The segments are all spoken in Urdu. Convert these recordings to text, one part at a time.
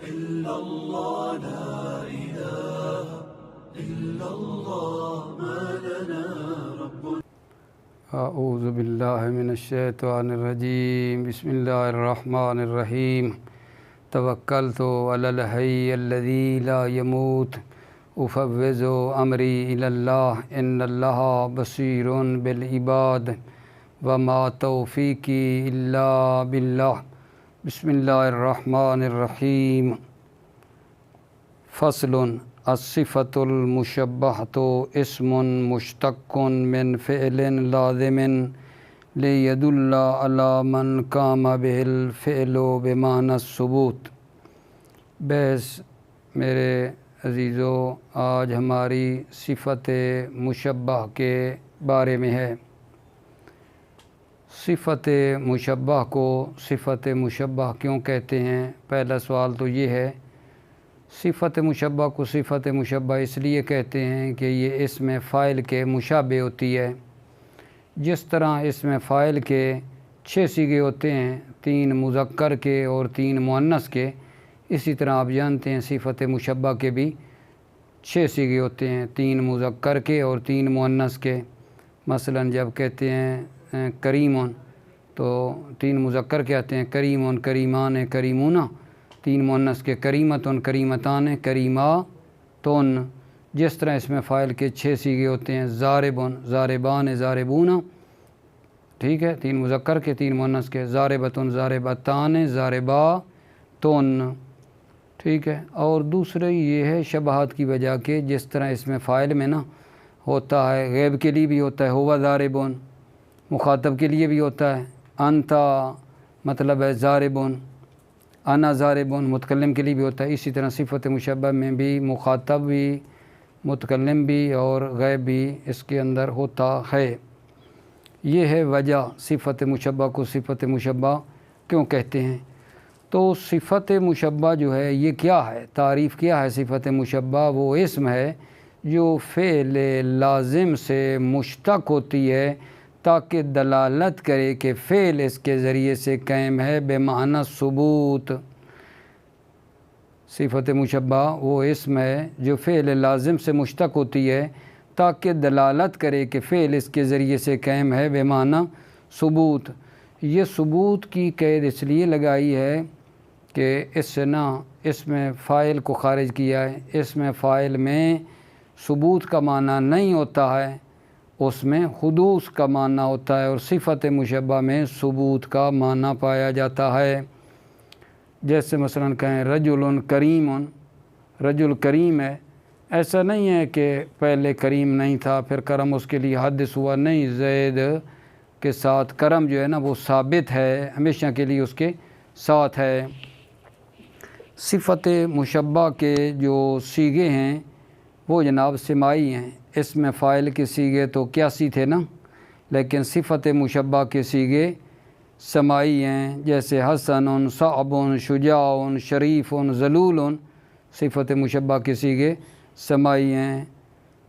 إلا الله لا إله إلا الله ما لنا رب. اعوذ باللہ من الشیطان الرجیم. بسم اللہ الرحمن الرحیم. توکلت علی الحی الذی لا يموت افوض امری الی اللہ ان اللہ بصیر بالعباد وما توفیقی الا باللہ. بسم اللہ الرحمن الرحیم. فصل. الصفۃ المشبہۃ اسم مشتق من فعل لازم لیدل علی من قام بہ الفعل بمعنی الثبوت. بحث میرے عزیزو آج ہماری صفت مشبہ کے بارے میں ہے. صفت مشبہ کو صفت مشبہ کیوں کہتے ہیں؟ پہلا سوال تو یہ ہے. صفت مشبہ کو صفت مشبہ اس لیے کہتے ہیں کہ یہ اسم فاعل کے مشابہ ہوتی ہے. جس طرح اسم فاعل کے 6 صیغے ہوتے ہیں، 3 مذکر کے اور 3 مؤنث کے، اسی طرح آپ جانتے ہیں صفت مشبہ کے بھی 6 صیغے ہوتے ہیں، 3 مذکر کے اور 3 مؤنث کے. مثلا جب کہتے ہیں کریمون تو 3 مذکر کے آتے ہیں کریمون، کریمان، کریمون. 3 مؤنث کے کریمتن، کریمتان، کریماتن. جس طرح اس میں فاعل کے 6 صیغے ہوتے ہیں ضاربن، ضاربان، ضاربون. ٹھیک ہے، 3 مذکر کے 3 مؤنث کے ضاربتن، ضاربتان، ضارباتن. ٹھیک ہے. اور دوسرے یہ ہے شبہات کی وجہ کے جس طرح اس میں فاعل میں نا ہوتا ہے غیب کے لیے بھی ہوتا ہے ہوا ضاربن، مخاطب کے لیے بھی ہوتا ہے انتا مطلب ہے ضاربن، انا ضاربن متکلم کے لیے بھی ہوتا ہے. اسی طرح صفت مشبہ میں بھی مخاطب بھی، متکلم بھی اور غیب بھی اس کے اندر ہوتا ہے. یہ ہے وجہ صفت مشبہ کو صفت مشبہ کیوں کہتے ہیں. تو صفت مشبہ جو ہے یہ کیا ہے؟ تعریف کیا ہے صفت مشبہ؟ وہ اسم ہے جو فعل لازم سے مشتق ہوتی ہے تاکہ دلالت کرے کہ فعل اس کے ذریعے سے قائم ہے بمعنی ثبوت. صفت مشبہ وہ اسم ہے جو فعل لازم سے مشتق ہوتی ہے تاکہ دلالت کرے کہ فعل اس کے ذریعے سے قائم ہے بمعنی ثبوت. یہ ثبوت کی قید اس لیے لگائی ہے کہ اس سے نا اس میں فاعل کو خارج کیا ہے. اس میں فاعل میں ثبوت کا معنی نہیں ہوتا ہے، اس میں حدوث کا معنی ہوتا ہے، اور صفت مشبہ میں ثبوت کا معنی پایا جاتا ہے. جیسے مثلا کہیں رجل کریم، رجل کریم ہے. ایسا نہیں ہے کہ پہلے کریم نہیں تھا پھر کرم اس کے لیے حادث ہوا، نہیں. زید کے ساتھ کرم جو ہے نا وہ ثابت ہے، ہمیشہ کے لیے اس کے ساتھ ہے. صفت مشبہ کے جو صیغے ہیں وہ جناب سماعی ہیں. اس میں فاعل کے صیغے تو قیاسی تھے نا، لیکن صفت مشبہ کے صیغے سماعی ہیں. جیسے حسن، صعب، شجاع، شریف، ذلول. صفت مشبہ کے صیغے سماعی ہیں.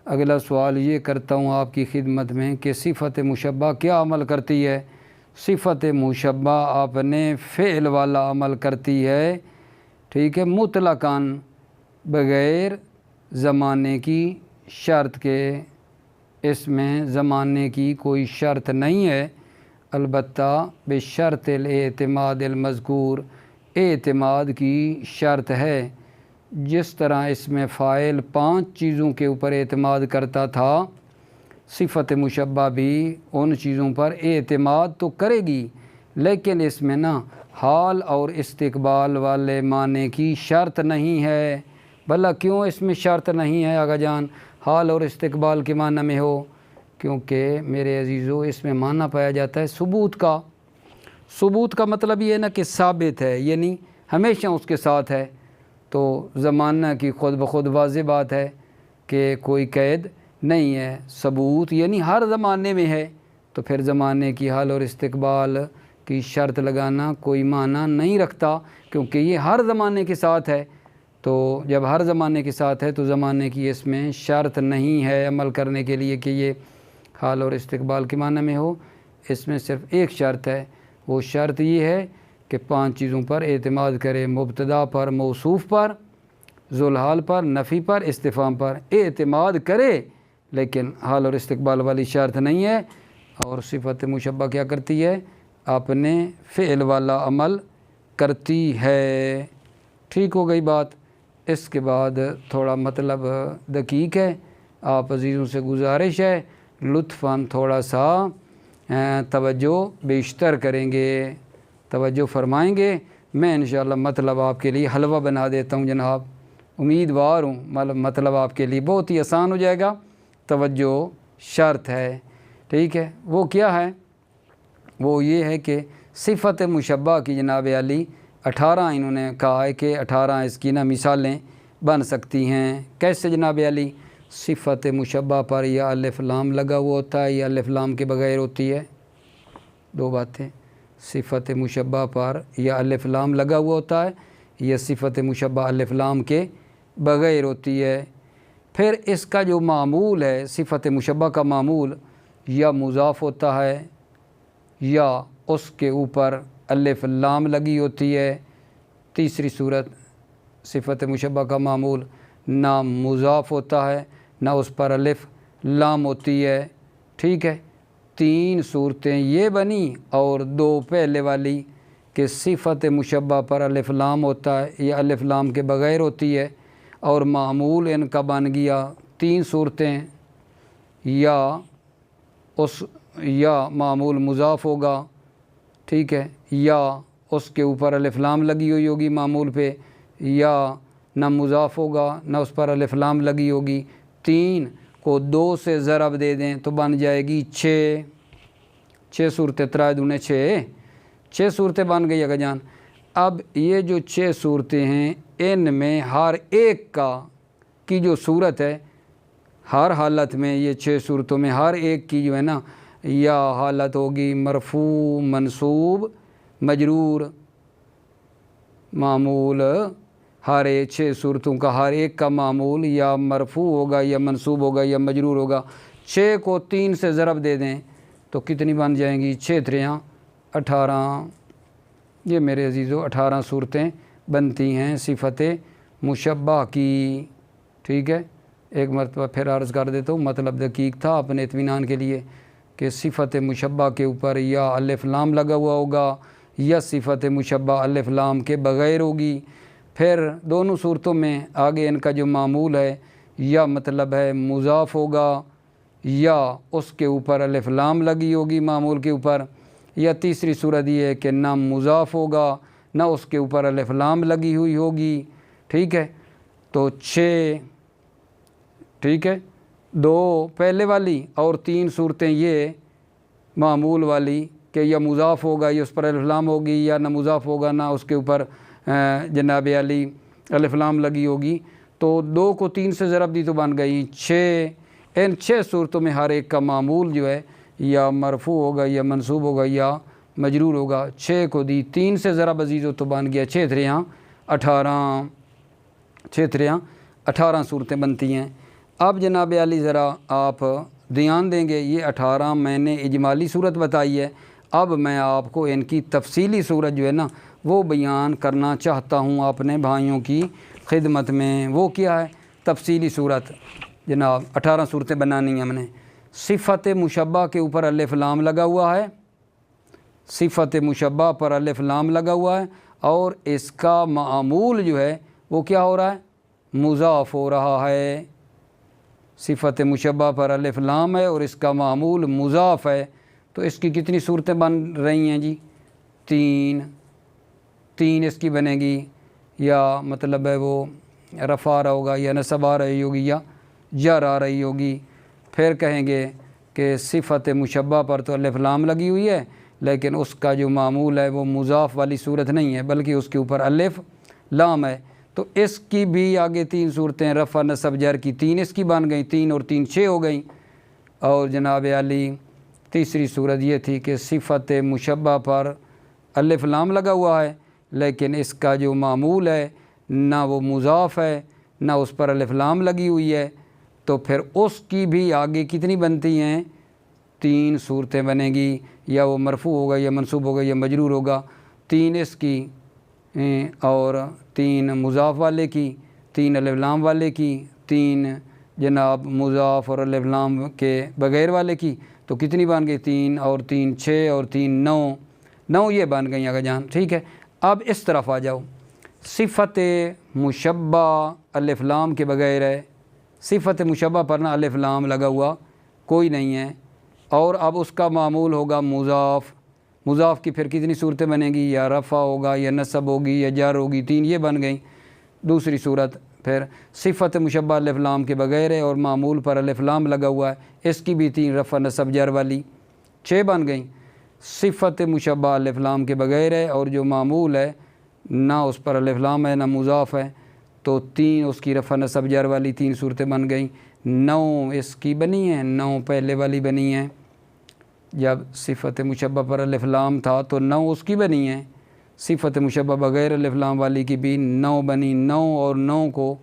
اگلا سوال یہ کرتا ہوں آپ کی خدمت میں کہ صفت مشبہ کیا عمل کرتی ہے؟ صفت مشبہ اپنے فعل والا عمل کرتی ہے. ٹھیک ہے، مطلقاً بغیر زمانے کی شرط کے. اس میں زمانے کی کوئی شرط نہیں ہے، البتہ بشرط الاعتماد المذکور، اعتماد کی شرط ہے. جس طرح اس میں فاعل 5 چیزوں کے اوپر اعتماد کرتا تھا، صفت مشبہ بھی ان چیزوں پر اعتماد تو کرے گی، لیکن اس میں نا حال اور استقبال والے معنی کی شرط نہیں ہے. بھلا کیوں اس میں شرط نہیں ہے آقا جان حال اور استقبال کے معنی میں ہو؟ کیونکہ میرے عزیزو اس میں معنی پایا جاتا ہے ثبوت کا. ثبوت کا مطلب یہ ہے نا کہ ثابت ہے، یعنی ہمیشہ اس کے ساتھ ہے. تو زمانہ کی خود بخود واضح بات ہے کہ کوئی قید نہیں ہے. ثبوت یعنی ہر زمانے میں ہے، تو پھر زمانے کی حال اور استقبال کی شرط لگانا کوئی معنی نہیں رکھتا، کیونکہ یہ ہر زمانے کے ساتھ ہے. تو جب ہر زمانے کے ساتھ ہے تو زمانے کی اس میں شرط نہیں ہے عمل کرنے کے لیے کہ یہ حال اور استقبال کے معنی میں ہو. اس میں صرف ایک شرط ہے، وہ شرط یہ ہے کہ کہ 5 چیزوں پر اعتماد کرے، مبتدا پر، موصوف پر، ذوالحال پر، نفی پر، استفہام پر اعتماد کرے، لیکن حال اور استقبال والی شرط نہیں ہے۔ اور صفت مشبہ کیا کرتی ہے؟ اپنے فعل والا عمل کرتی ہے۔ ٹھیک ہو گئی بات؟ اس کے بعد تھوڑا مطلب دقیق ہے، آپ عزیزوں سے گزارش ہے لطفاً تھوڑا سا توجہ بیشتر کریں گے، توجہ فرمائیں گے۔ میں انشاءاللہ مطلب آپ کے لیے حلوہ بنا دیتا ہوں جناب، امیدوار ہوں مطلب آپ کے لیے بہت ہی آسان ہو جائے گا۔ توجہ شرط ہے، ٹھیک ہے؟ وہ کیا ہے؟ وہ یہ ہے کہ صفت مشبہ کی جناب علی 18 انہوں نے کہا ہے کہ 18 اس کی مثالیں بن سکتی ہیں۔ کیسے جناب علی؟ صفت مشبہ پر یا الف لام لگا ہوا ہوتا ہے یا الف لام کے بغیر ہوتی ہے؟ دو باتیں، صفت مشبہ پر یا الف لام لگا ہوا ہوتا ہے یا صفت مشبہ الف لام کے بغیر ہوتی ہے۔ پھر اس کا جو معمول ہے، صفت مشبہ کا معمول یا مضاف ہوتا ہے یا اس کے اوپر الف لام لگی ہوتی ہے۔ تیسری صورت، صفت مشبہ کا معمول نہ مضاف ہوتا ہے نہ اس پر الف لام ہوتی ہے، ٹھیک ہے؟ 3 صورتیں یہ بنی، اور 2 پہلے والی کہ صفت مشبہ پر الف لام ہوتا ہے یا الف لام کے بغیر ہوتی ہے، اور معمول ان کا بن گیا 3 صورتیں، یا معمول مضاف ہوگا، ٹھیک ہے، یا اس کے اوپر الف لام لگی ہوئی ہوگی معمول پہ، یا نہ مضاف ہوگا نہ اس پر الف لام لگی ہوگی۔ 3 کو 2 سے ضرب دے دیں تو بن جائے گی 6 صورتیں، 3 دونے 6 صورتیں بن گئی اگا جان۔ اب یہ جو 6 صورتیں ہیں ان میں ہر ایک کی جو صورت ہے، ہر حالت میں یہ 6 صورتوں میں ہر ایک کی جو ہے نا یا حالت ہوگی مرفوع، منصوب، مجرور، معمول، ہر 6 صورتوں کا ہر ایک کا معمول یا مرفوع ہوگا یا منصوب ہوگا یا مجرور ہوگا۔ 6 کو 3 سے ضرب دے دیں تو کتنی بن جائیں گی؟ 6 3 18۔ یہ میرے عزیزو 18 صورتیں بنتی ہیں صفت مشبہ کی، ٹھیک ہے؟ ایک مرتبہ پھر عرض کر دیتا ہوں، مطلب دقیق تھا اپنے اطمینان کے لیے کہ صفت مشبہ کے اوپر یا الف لام لگا ہوا ہوگا یا صفت مشبہ الف لام کے بغیر ہوگی۔ پھر دونوں صورتوں میں آگے ان کا جو معمول ہے یا مطلب ہے مضاف ہوگا یا اس کے اوپر الف لام لگی ہوگی معمول کے اوپر، یا تیسری صورت یہ ہے کہ نہ مضاف ہوگا نہ اس کے اوپر الف لام لگی ہوئی ہوگی، ٹھیک ہے؟ تو 6، ٹھیک ہے، 2 پہلے والی اور 3 صورتیں یہ معمول والی کہ یا مضاف ہوگا یا اس پر الف لام ہوگی یا نہ مضاف ہوگا نہ اس کے اوپر جناب علی الف لام لگی ہوگی۔ تو 2 کو 3 سے ضرب دی تو بن گئی 6۔ ان 6 صورتوں میں ہر ایک کا معمول جو ہے یا مرفوع ہوگا یا منصوب ہوگا یا مجرور ہوگا۔ 6 کو دی 3 سے ضرب عزیزو تو بن گیا 6 3 18، 6 3 18 صورتیں بنتی ہیں۔ اب جناب علی ذرا آپ دھیان دیں گے، یہ 18 میں نے اجمالی صورت بتائی ہے، اب میں آپ کو ان کی تفصیلی صورت جو ہے نا وہ بیان کرنا چاہتا ہوں اپنے بھائیوں کی خدمت میں۔ وہ کیا ہے تفصیلی صورت؟ جناب 18 صورتیں بنانی ہیں ہم نے۔ صفت مشبہ کے اوپر الف لام لگا ہوا ہے، صفت مشبہ پر الف لام لگا ہوا ہے، اور اس کا معمول جو ہے وہ کیا ہو رہا ہے؟ مضاف ہو رہا ہے۔ صفت مشبہ پر الف لام ہے اور اس کا معمول مضاف ہے، تو اس کی کتنی صورتیں بن رہی ہیں جی؟ 3 اس کی بنے گی، یا مطلب ہے وہ رفع آ رہا ہوگا یا نصب آ رہی ہوگی یا جر آ رہی ہوگی۔ پھر کہیں گے کہ صفت مشبہ پر تو الف لام لگی ہوئی ہے لیکن اس کا جو معمول ہے وہ مضاف والی صورت نہیں ہے بلکہ اس کے اوپر الف لام ہے، تو اس کی بھی آگے 3 صورتیں رفع نصب جر کی 3 اس کی بن گئیں، 3 اور 3 6 ہو گئیں۔ اور جناب علی تیسری صورت یہ تھی کہ صفت مشبہ پر الف لام لگا ہوا ہے لیکن اس کا جو معمول ہے نہ وہ مضاف ہے نہ اس پر الف لام لگی ہوئی ہے، تو پھر اس کی بھی آگے کتنی بنتی ہیں؟ 3 صورتیں بنے گی، یا وہ مرفوع ہوگا یا منصوب ہوگا یا مجرور ہوگا۔ 3 اس کی اور 3 مضاف والے کی، 3 الف لام والے کی، 3 جناب مضاف اور الف لام کے بغیر والے کی، تو کتنی بن گئی؟ 3 اور 3 6 اور 3 9 یہ بن گئی آقا جان، ٹھیک ہے۔ اب اس طرف آ جاؤ، صفت مشبہ الف لام کے بغیر ہے، صفت مشبہ پر نا الف لام لگا ہوا کوئی نہیں ہے، اور اب اس کا معمول ہوگا مضاف۔ مضاف کی پھر کتنی صورتیں بنیں گی؟ یا رفع ہوگا، یا نصب ہوگی، یا جر ہوگی، 3 یہ بن گئیں۔ دوسری صورت پھر صفت مشبہ الف لام کے بغیر ہے اور معمول پر الف لام لگا ہوا ہے، اس کی بھی 3 رفع نصب جر والی 6 بن گئیں۔ صفت مشبہ الف لام کے بغیر ہے اور جو معمول ہے نہ اس پر الف لام ہے نہ مضاف ہے، تو 3 اس کی رفع نصب جر والی 3 صورتیں بن گئیں۔ 9 اس کی بنی ہیں، 9 پہلے والی بنی ہیں، جب صفت مشبہ پر الف لام تھا تو 9 اس کی بنی ہیں، صفت مشبہ بغیر الف لام والی کی بھی 9 بنی۔ 9 اور 9 کو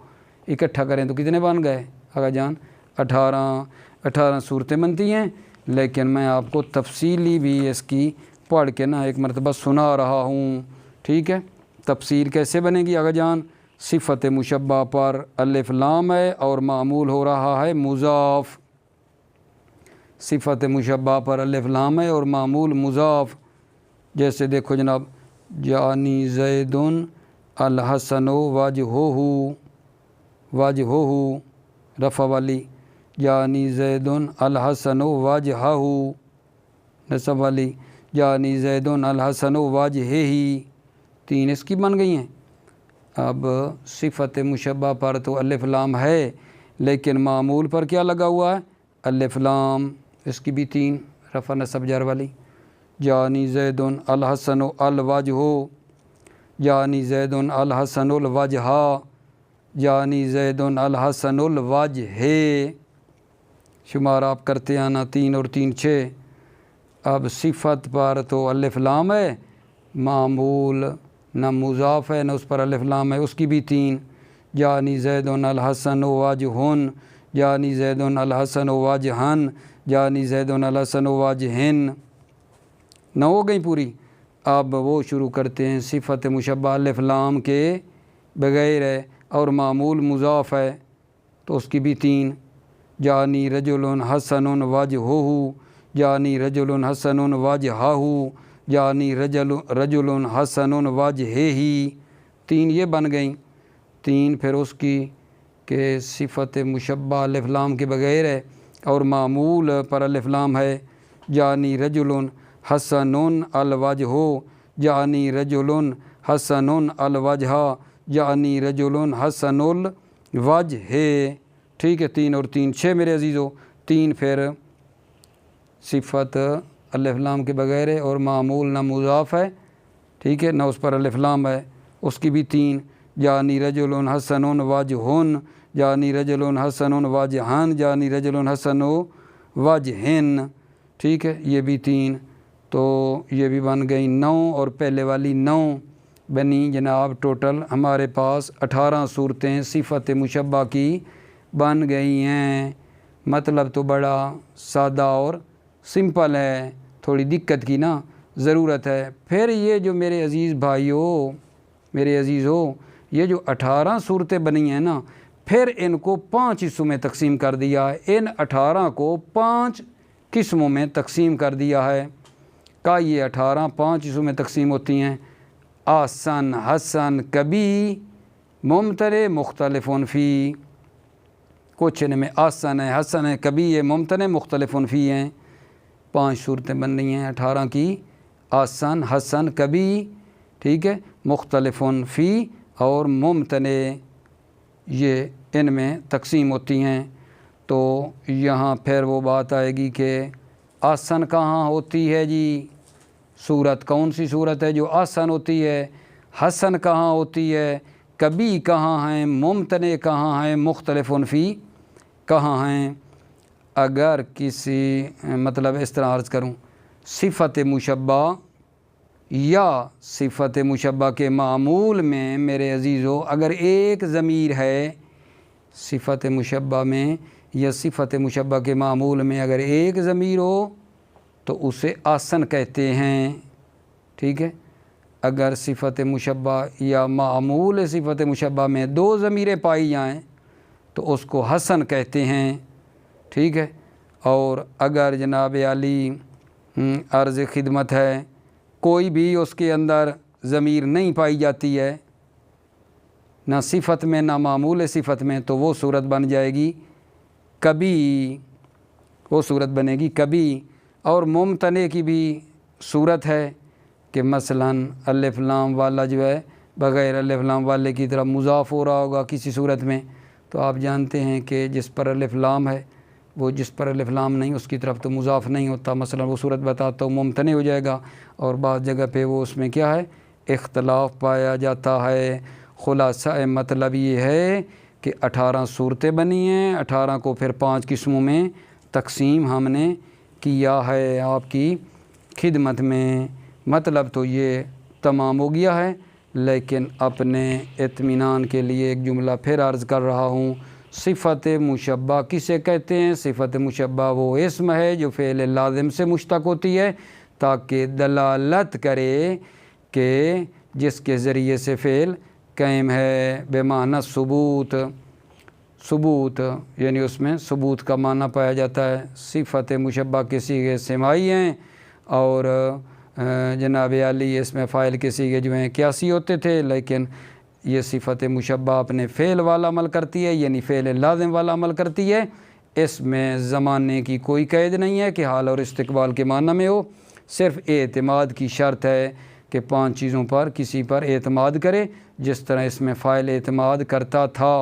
اکٹھا کریں تو کتنے بن گئے آقا جان؟ 18 صورتیں بنتی ہیں، لیکن میں آپ کو تفصیلی بھی اس کی پڑھ کے نا ایک مرتبہ سنا رہا ہوں، ٹھیک ہے۔ تفصیل کیسے بنے گی آقا جان؟ صفت مشبہ پر الف لام ہے اور معمول ہو رہا ہے مضاف، صفت مشبہ پر الف لام ہے اور معمول مضاف، جیسے دیکھو جناب، جانی زید الحسن وجہہ رفع والی، جانی زید الحسن وجہہ نصب والی، جانی زید الحسن وجہہ 3 اس کی بن گئی ہیں۔ اب صفت مشبہ پر تو الف لام ہے لیکن معمول پر کیا لگا ہوا ہے؟ الف لام، اس کی بھی 3 رفع نصب جر والی، جانی زید الحسن الوجہ، جانی زید الحسن الوجہ، جانی زید الحسن الوجہ، شمار آپ کرتے آنا 3 اور 3 6۔ اب صفت پر تو الف لام ہے، معمول نہ مضاف ہے نہ اس پر الف لام ہے، اس کی بھی 3، جانی زید الحسن وجہ، جانی زید الحسن وجہن، جانی زید الحسن وجہن، 9 ہو گئی پوری۔ اب وہ شروع کرتے ہیں، صفت مشبہ الف لام کے بغیر ہے اور معمول مضاف ہے تو اس کی بھی 3، جانی رجل حسن وجہہ، جانی رجل حسن وجہہ، جانی رجل حسن وجہہ، 3 یہ بن گئیں۔ 3 پھر اس کی کہ صفت مشبہ الف لام کے بغیر ہے اور معمول پر الف لام ہے، جانی رجل حسن الوجہ، جانی رجل حسن الوجہ، جانی رجل حسن الوجہ، ٹھیک ہے۔ 3 اور 3 6 میرے عزیزو۔ 3 پھر صفت الف لام کے بغیر ہے اور معمول نہ مضاف ہے، ٹھیک ہے، نہ اس پر الف لام ہے، اس کی بھی 3، جانی رجل حسن وجہن، جانی رجل حسن وجہن، جانی رجل حسن وجہن، ٹھیک ہے، یہ بھی 3، تو یہ بھی بن گئی 9 اور پہلے والی 9 بنی جناب۔ ٹوٹل ہمارے پاس 18 صورتیں صفت مشبہ کی بن گئی ہیں۔ مطلب تو بڑا سادہ اور سمپل ہے، تھوڑی دقت کی نا ضرورت ہے۔ پھر یہ جو میرے عزیز بھائیو، میرے عزیزو، یہ جو 18 صورتیں بنی ہیں نا، پھر ان کو 5 حصوں میں تقسیم کر دیا ہے، ان 18 کو 5 قسموں میں تقسیم کر دیا ہے۔ کا یہ 18 5 حصوں میں تقسیم ہوتی ہیں، آسن، حسن، کبھی، ممتنع، مختلف فی۔ کچھ ان میں آسن ہے، حسن ہے، کبھی ہے، ممتنع، مختلف فی ہیں۔ 5 صورتیں بن رہی ہیں 18 کی، آسن، حسن، کبھی، ٹھیک ہے، مختلف فی اور ممتنع، یہ ان میں تقسیم ہوتی ہیں۔ تو یہاں پھر وہ بات آئے گی کہ آسن کہاں ہوتی ہے جی؟ صورت کون سی صورت ہے جو آسن ہوتی ہے؟ حسن کہاں ہوتی ہے؟ کبھی کہاں ہیں؟ ممتنع کہاں ہیں؟ مختلف فی کہاں ہیں؟ اگر کسی مطلب اس طرح عرض کروں، صفت مشبہ یا صفت مشبہ کے معمول میں میرے عزیزو اگر ایک ضمیر ہے، صفت مشبہ میں یا صفت مشبہ کے معمول میں اگر ایک ضمیر ہو تو اسے آسن کہتے ہیں، ٹھیک ہے۔ اگر صفت مشبہ یا معمول صفت مشبہ میں دو ضمیریں پائی جائیں تو اس کو حسن کہتے ہیں، ٹھیک ہے۔ اور اگر جناب عالی عرض خدمت ہے کوئی بھی اس کے اندر ضمیر نہیں پائی جاتی ہے، نہ صفت میں نہ معمول صفت میں، تو وہ صورت بن جائے گی کبھی، وہ صورت بنے گی کبھی۔ اور ممتنع کی بھی صورت ہے کہ مثلاً الف لام والا جو ہے بغیر الف لام والے کی طرف مضاف ہو رہا ہوگا کسی صورت میں، تو آپ جانتے ہیں کہ جس پر الف لام ہے وہ جس پر الف لام نہیں اس کی طرف تو مضاف نہیں ہوتا، مثلاً وہ صورت بتاتا ہوں ممتنع ہو جائے گا۔ اور بعض جگہ پہ وہ اس میں کیا ہے اختلاف پایا جاتا ہے۔ خلاصہ مطلب یہ ہے کہ 18 صورتیں بنی ہیں، 18 کو پھر 5 قسموں میں تقسیم ہم نے کیا ہے آپ کی خدمت میں۔ مطلب تو یہ تمام ہو گیا ہے، لیکن اپنے اطمینان کے لیے ایک جملہ پھر عرض کر رہا ہوں۔ صفت مشبہ کسے کہتے ہیں؟ صفت مشبہ وہ اسم ہے جو فعل لازم سے مشتق ہوتی ہے تاکہ دلالت کرے کہ جس کے ذریعے سے فعل قائم ہے، بمعنی ثبوت، ثبوت یعنی اس میں ثبوت کا معنی پایا جاتا ہے۔ صفت مشبہ کے صیغے سماعی ہیں اور جناب عالی اس میں فاعل کے صیغے جو ہیں قیاسی ہوتے تھے، لیکن یہ صفت مشبہ اپنے فعل والا عمل کرتی ہے، یعنی فعل لازم والا عمل کرتی ہے۔ اس میں زمانے کی کوئی قید نہیں ہے کہ حال اور استقبال کے معنی میں ہو، صرف اعتماد کی شرط ہے کہ 5 چیزوں پر کسی پر اعتماد کرے جس طرح اس میں فاعل اعتماد کرتا تھا۔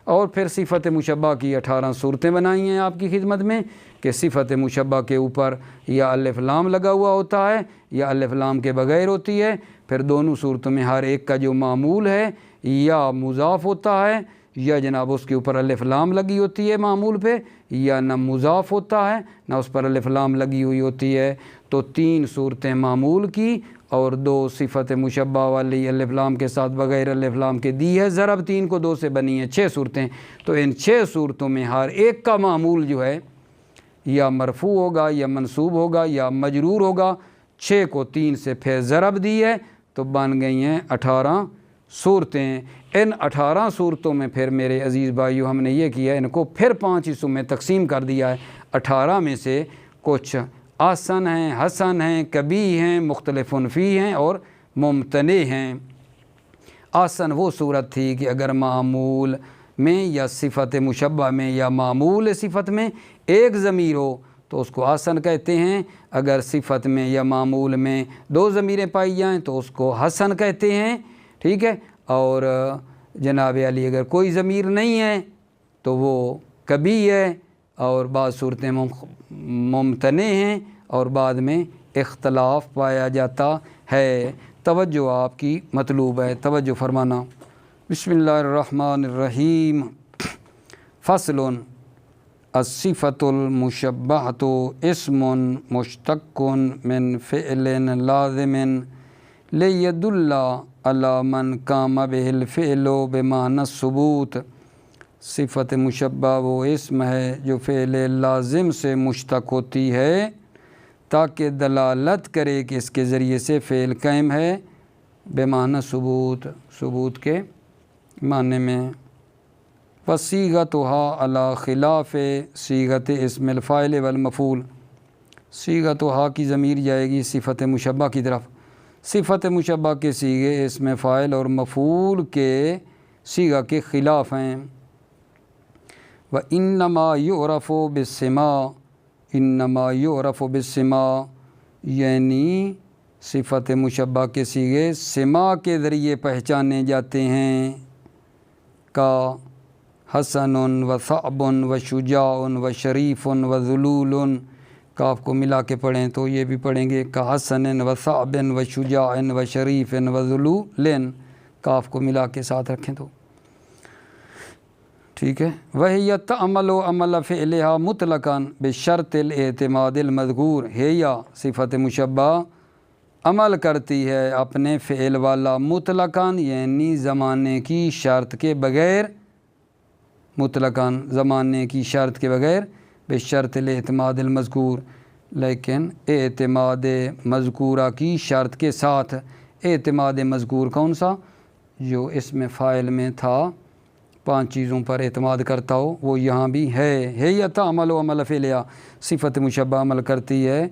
اور پھر صفت مشبہ کی 18 صورتیں بنائی ہیں آپ کی خدمت میں کہ صفت مشبہ کے اوپر یا الف لام لگا ہوا ہوتا ہے یا الف لام کے بغیر ہوتی ہے۔ پھر دونوں صورتوں میں ہر ایک کا جو معمول ہے یا مضاف ہوتا ہے یا جناب اس کے اوپر الف لام لگی ہوتی ہے معمول پہ، یا نہ مضاف ہوتا ہے نہ اس پر الف لام لگی ہوئی ہوتی ہے۔ تو 3 صورتیں معمول کی اور 2 صفت مشبہ والی الف لام کے ساتھ بغیر الف لام کے دی ہے، ضرب 3 کو 2 سے بنی ہیں 6 صورتیں۔ تو ان 6 صورتوں میں ہر ایک کا معمول جو ہے یا مرفوع ہوگا یا منصوب ہوگا یا مجرور ہوگا۔ 6 کو 3 سے پھر ضرب دی ہے تو بن گئی ہیں 18 صورتیں۔ ان 18 صورتوں میں پھر میرے عزیز بھائیو ہم نے یہ کیا، ان کو پھر 5 حصوں میں تقسیم کر دیا ہے۔ 18 میں سے کچھ آسن ہیں، حسن ہیں، کبھی ہیں، مختلف فی ہیں اور ممتنع ہیں۔ آسن وہ صورت تھی کہ اگر معمول میں یا صفت مشبہ میں یا معمول صفت میں ایک ضمیر ہو تو اس کو آسن کہتے ہیں۔ اگر صفت میں یا معمول میں 2 ضمیریں پائی جائیں تو اس کو حسن کہتے ہیں، ٹھیک ہے۔ اور جناب علی اگر کوئی ضمیر نہیں ہے تو وہ کبھی ہے، اور بعض صورتیں ممتنع ہیں اور بعد میں اختلاف پایا جاتا ہے۔ توجہ آپ کی مطلوب ہے، توجہ فرمانا۔ بسم اللہ الرحمن الرحیم۔ فصل الصفۃ المشبہۃ اسم مشتق من فعل لازم لیدل علی من قام بہ الفعل بمعنی الثبوت۔ صفت مشبہ وہ اسم ہے جو فعل لازم سے مشتق ہوتی ہے تاکہ دلالت کرے کہ اس کے ذریعے سے فعل قائم ہے، بمعنی ثبوت، ثبوت کے معنی میں۔ وصیغتها علی خلاف صیغت اسم الفاعل والمفعول۔ صیغتها کی ضمیر جائے گی صفت مشبہ کی طرف۔ صفت مشبہ کے صیغے اسم فاعل اور مفعول کے صیغہ کے خلاف ہیں۔ وَإِنَّمَا يُعْرَفُ بِالسِّمَاءِ، انما یعرف بالسماء، یعنی صفت مشبہ کے صیغے سما کے ذریعے پہچانے جاتے ہیں، کا حسن و صعب و شجاع و شریف و ذلول۔ کاف کو ملا کے پڑھیں تو یہ بھی پڑھیں گے کا حسن و صعب و شجاع و شریف و ذلول، کاف کو ملا کے ساتھ رکھیں تو ٹھیک ہے۔ وَهِيَ تَعْمَلُ عَمَلَ فِعْلِهَا مُطْلَقًا بِشَرْطِ الْاعْتِمَادِ الْمَذْكُورِ۔ ہے صفت مشبہ عمل کرتی ہے اپنے فعل والا مطلقاً، یعنی زمانے کی شرط کے بغیر، مطلقاً زمانے کی شرط کے بغیر، بشرط الاعتماد المذکور، لیکن اعتماد مذکورہ کی شرط کے ساتھ۔ اعتماد مذکور کون سا؟ جو اسم فاعل میں تھا 5 چیزوں پر اعتماد کرتا ہو، وہ یہاں بھی ہے یا تھا عمل و عمل فعلیہ، صفت مشبہ عمل کرتی ہے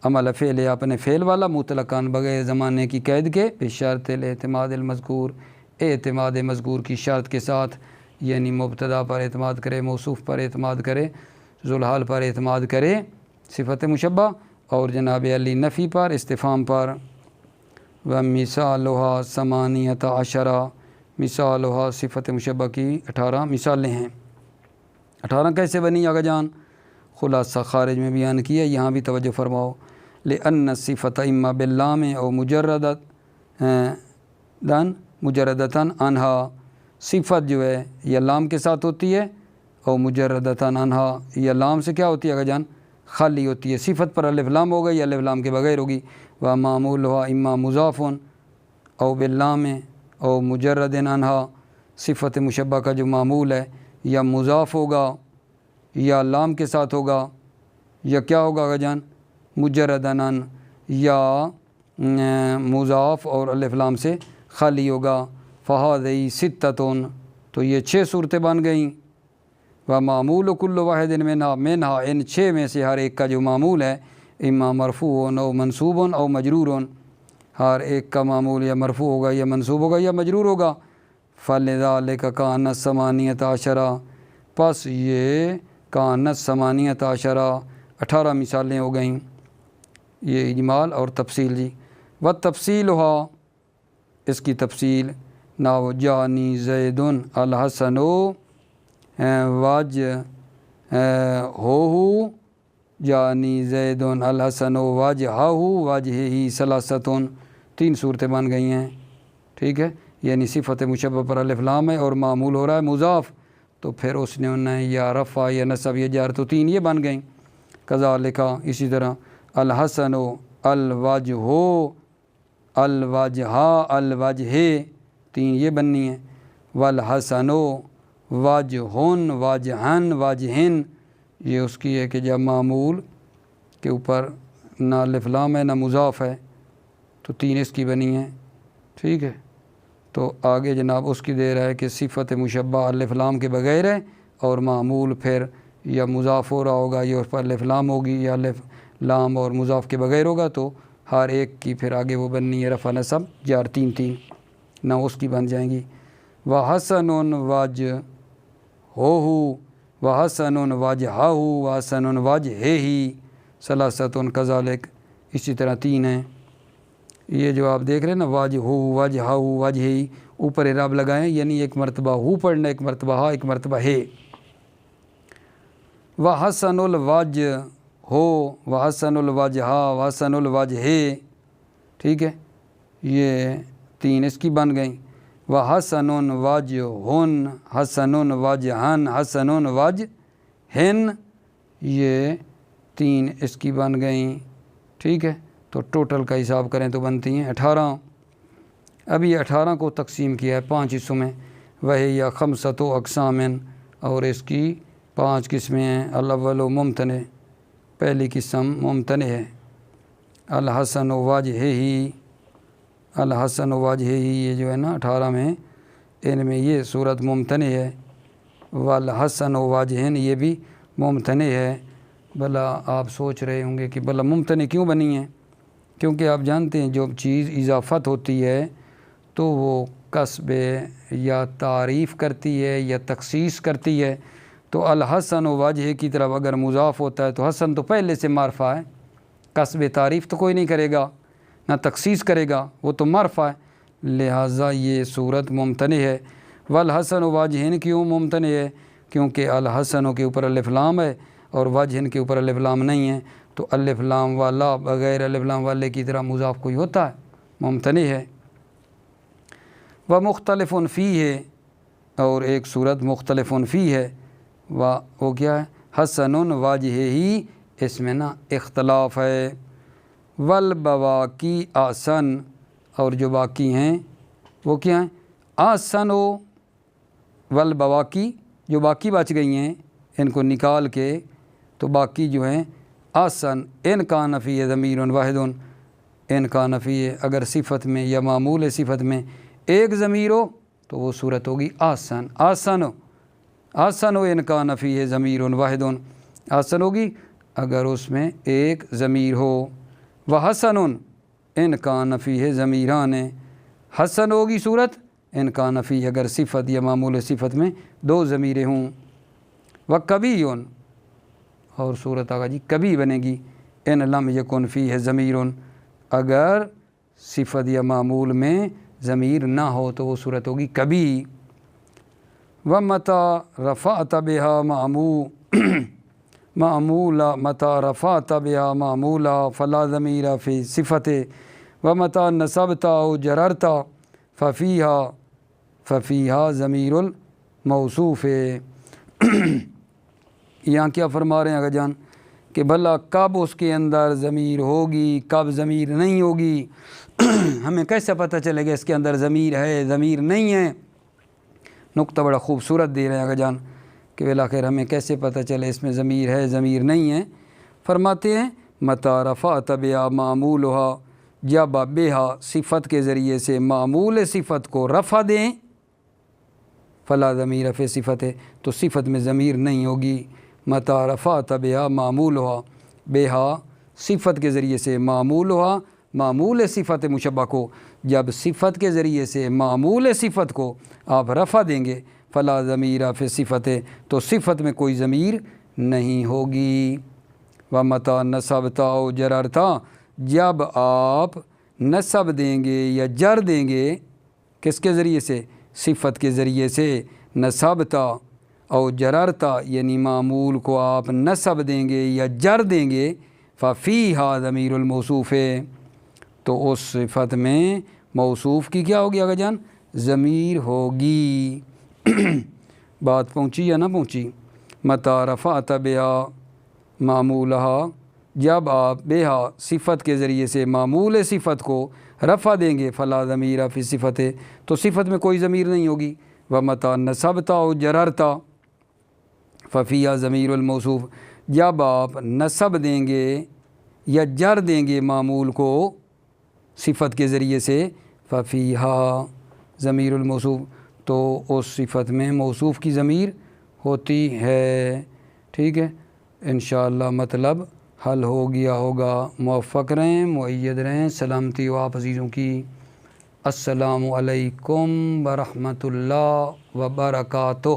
عمل فعلیہ اپنے فعل والا مطلقاً بغیر زمانے کی قید کے، بشرط الاعتماد المذکور، اعتماد مذکور کی شرط کے ساتھ، یعنی مبتدا پر اعتماد کرے، موصوف پر اعتماد کرے، ذوالحال پر اعتماد کرے صفت مشبہ، اور جناب علی نفی پر، استفہام پر۔ وَمِثَالُهَا ثَمَانِيَةَ عَشَرَ، مثالها صفت مشبہ کی 18 مثالیں ہیں۔ 18 کیسے بنی آگا جان؟ خلاصہ خارج میں بیان کیا، یہاں بھی توجہ فرماؤ۔ لِأَنَّ الصِّفَةَ إِمَّا بِاللَّامِ أَوْ مُجَرَّدَةً عَنْهَا، صفت جو ہے یا لام کے ساتھ ہوتی ہے، اور مجردتاً عنہا یا لام سے کیا ہوتی ہے آگا جان؟ خالی ہوتی ہے۔ صفت پر الف لام ہوگا یا الف لام کے بغیر ہوگی۔ وَمَعْمُولُهَا إِمَّا مُضَافٌ أَوْ بِاللَّامِ أَوْ مُجَرَّدٍ عَنْهَا، صفت مشبہ کا جو معمول ہے یا مضاف ہوگا یا لام کے ساتھ ہوگا یا کیا ہوگا آگا جان؟ مجردن عن، یا مضاف اور الف لام سے خالی ہوگا۔ فَهَذِهِ سِتَّةٌ، تو یہ 6 صورتیں بن گئیں۔ وَمَعْمُولُ كُلُّ وَاحِدٍ مِنْهَا، ان 6 میں سے ہر ایک کا جو معمول ہے، اما مرفوع او منصوب او مجرور، ہر ایک کا معمول یا مرفوع ہوگا یا منصوب ہوگا یا مجرور ہوگا۔ فَلِذَلِكَ كَانَتْ ثَمَانِيَةَ عَشَرَ، پس یہ كَانَتْ ثَمَانِيَةَ عَشَرَ 18 مثالیں ہو گئیں۔ یہ اجمال اور تفصیل جی۔ وَتَفْصِيلُهَا، اس کی تفصیل، ناو جانی زید الحسن وجہ ہو، جانی زید الحسن وجہ ہی ثلاثتن، 3 صورتیں بن گئی ہیں، ٹھیک ہے۔ یعنی صفت مشبہ پر الف لام ہے اور معمول ہو رہا ہے مضاف، تو پھر اس نے انہیں یا رفع یا نصب یا جر، تو 3 یہ بن گئیں۔ کذالک، اسی طرح الحسن الوجہ الوجہ الوجہ 3 یہ بننی ہیں۔ والحسن وجہن وجہن وجہن، یہ اس کی ہے کہ جب معمول کے اوپر نہ الف لام ہے نہ مضاف ہے، تو 3 اس کی بنی ہیں، ٹھیک ہے۔ تو آگے جناب اس کی دے رہا ہے کہ صفت مشبہ الف لام کے بغیر ہے اور معمول پھر یا مضاف ہو رہا ہوگا یا اس پر الف لام ہوگی یا الف لام اور مضاف کے بغیر ہوگا، تو ہر ایک کی پھر آگے وہ بننی ہے رفع نصب جار، 3 نہ اس کی بن جائیں گی۔ وحسن وجہ ہو وحسن وجہ ہو وحسن وجہ ہی ثلاثتن کذالک، اسی طرح 3 ہیں۔ یہ جو آپ دیکھ رہے ہیں نا، واجہ ہو وجہ ہو وجہ ہی، اوپر اعراب لگائیں، یعنی ایک مرتبہ ہو پڑھنا، ایک مرتبہ ہا، ایک مرتبہ ہے۔ وحسن الوجہ ہو وحسن الوجہ وحسن الوجہ ہے، ٹھیک ہے، یہ 3 اس کی بن گئیں۔ وحسن وجہن حسن وجہن حسن وجہن، یہ 3 اس کی بن گئیں، ٹھیک ہے۔ تو ٹوٹل کا حساب کریں تو بنتی ہیں 18۔ ابھی 18 کو تقسیم کیا ہے 5 حصوں میں۔ وہی خمسۃ اقسام، اور اس کی 5 قسمیں ہیں۔ الاول ممتنع، پہلی قسم ممتنع ہے۔ الحسن وجہ ہی، الحسن وجہ ہی، یہ جو ہے نا 18 میں، ان میں یہ صورت ممتنع ہے۔ والحسن وجہن، یہ بھی ممتنع ہے۔ بھلا آپ سوچ رہے ہوں گے کہ بھلا ممتنع کیوں بنی ہے؟ کیونکہ آپ جانتے ہیں جو چیز اضافت ہوتی ہے تو وہ کسب یا تعریف کرتی ہے یا تخصیص کرتی ہے۔ تو الحسن وجہ کی طرف اگر مضاف ہوتا ہے تو حسن تو پہلے سے معرفہ ہے، کسب تعریف تو کوئی نہیں کرے گا، نہ تخصیص کرے گا، وہ تو معرفہ ہے، لہٰذا یہ صورت ممتنع ہے۔ والحسن وجہن کیوں ممتنع ہے؟ کیونکہ الحسن کے اوپر الف لام ہے اور وجہن کے اوپر الف لام نہیں ہے، تو الف لام والا بغیر الف لام والے کی طرح مضاف کوئی ہوتا ہے، ممتنع ہے۔ ومختلف فیہ، اور ایک صورت مختلف فیہ ہے، وہ کیا ہے؟ حسن وجہ ہی، اس میں نا اختلاف ہے۔ والبواقی آسن، اور جو باقی ہیں وہ کیا ہیں؟ آسن و والبواقی، جو باقی بچ گئی ہیں ان کو نکال کے، تو باقی جو ہیں آسن ان کان فی ضمیر واحد، ان کا نفی ہے، اگر صفت میں یا معمول صفت میں ایک ضمیر ہو تو وہ صورت ہوگی آسن، آسن ہو، آسن ہو ان کا نفی ہے ضمیر واحد، آسن ہوگی اگر اس میں ایک ضمیر ہو، و حسن ان کا نفی ہے ضمیران، حسن ہوگی صورت ان کا نفی اگر صفت یا معمول صفت میں دو ضمیریں ہوں، و کبھی اور صورت آگا جی کبھی بنے گی، ان لم یکن فی ہے ضمیر اگر صفت یا معمول میں ضمیر نہ ہو تو وہ صورت ہوگی کبھی، و متا رفعت بها معمولا متا رفعت بها معمولا فلا ضمیر فی صفت، و متا نصبت او جررت ففیہا ضمیر الموصوف۔ یہاں کیا فرما رہے ہیں آقا جان کہ بھلا کب اس کے اندر ضمیر ہوگی کب ضمیر نہیں ہوگی، ہمیں کیسے پتہ چلے گا اس کے اندر ضمیر ہے ضمیر نہیں ہے؟ نقطہ بڑا خوبصورت دے رہے ہیں آقا جان کہ بالآخر ہمیں کیسے پتہ چلے اس میں ضمیر ہے ضمیر نہیں ہے؟ فرماتے ہیں متا رفعت بها معمولها، جب بہا صفت کے ذریعے سے معمول صفت کو رفع دیں، فلا ضمیر فی صفت ہے تو صفت میں ضمیر نہیں ہوگی، متا رفعت بها معمولها، بہا صفت کے ذریعے سے معمولها معمول صفت مشبہ کو، جب صفت کے ذریعے سے معمول صفت کو آپ رفع دیں گے فلا ضمیر فی صفت ہے تو صفت میں کوئی ضمیر نہیں ہوگی، و متا نصبتا او جررتا، جب آپ نصب دیں گے یا جر دیں گے کس کے ذریعے سے؟ صفت کے ذریعے سے، نصبتا او جررتا یعنی معمول کو آپ نصب دیں گے یا جر دیں گے، ففیہا ضمیر الموصوف ہے تو اس صفت میں موصوف کی کیا ہوگی آقا جان؟ ضمیر ہوگی۔ بات پہنچی یا نہ پہنچی؟ متا رفعت بها معمولہا، جب آپ بہا صفت کے ذریعے سے معمول صفت کو رفع دیں گے فلا ضمیر فی صفت ہے تو صفت میں کوئی ضمیر نہیں ہوگی، و متا نصبتا او جررتا ففیہا ضمیر الموصوف، جب آپ نصب دیں گے یا جر دیں گے معمول کو صفت کے ذریعے سے ففیہا ضمیر الموصوف تو اس صفت میں موصوف کی ضمیر ہوتی ہے۔ ٹھیک ہے، انشاءاللہ مطلب حل ہو گیا ہوگا۔ موفق رہیں، مؤید رہیں، سلامتی ہو آپ عزیزوں کی۔ السلام علیکم ورحمۃ اللہ وبرکاتہ۔